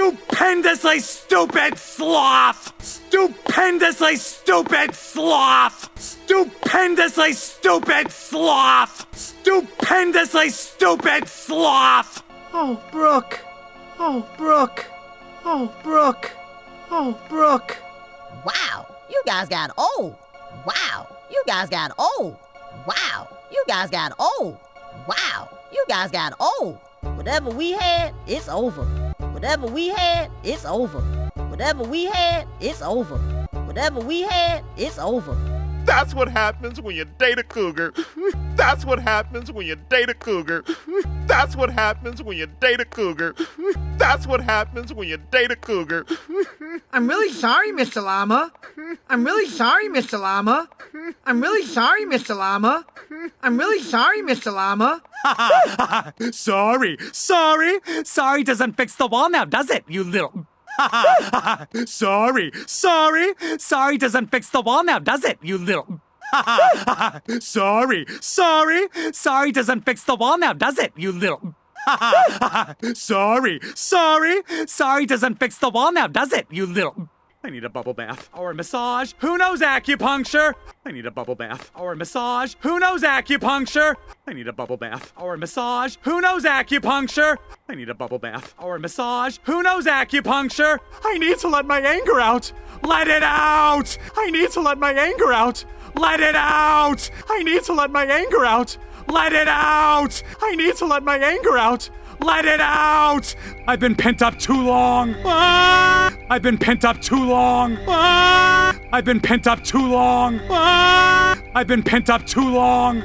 Stupendously stupid sloth! Stupendously stupid sloth! Stupendously stupid sloth! Stupendously stupid sloth! Oh, Brooke. Oh, Brooke. Oh, Brooke. Oh, Brooke. Wow, you guys got old. Wow, you guys got old. Wow, you guys got old. Wow, you guys got old. Whatever we had, it's over. Whatever we had, it's over. Whatever we had, it's over. Whatever we had, it's over. That's what happens when you date a cougar. That's what happens when you date a cougar. That's what happens when you date a cougar. That's what happens when you date a cougar. I'm really sorry, Mr. Llama. I'm really sorry, Mr. Llama. I'm really sorry, Mr. Llama. I'm really sorry, Mr. Llama. Sorry. Sorry doesn't fix the wall now, does it, you little... Sorry doesn't fix the wall now, does it, you little... Sorry doesn't fix the wall now, does it, you little... Sorry doesn't fix the wall now, does it, you little... I need a bubble bath or a massage. Who knows acupuncture? I need a bubble bath or a massage. Who knows acupuncture? I need a bubble bath or a massage. Who knows acupuncture? I need a bubble bath or a massage. Who knows acupuncture? I need to let my anger out. Let it out. I need to let my anger out. Let it out. I need to let my anger out. Let it out. I need to let my anger out. Let it out! I've been pent up too long. I've been pent up too long. I've been pent up too long. I've been pent up too long.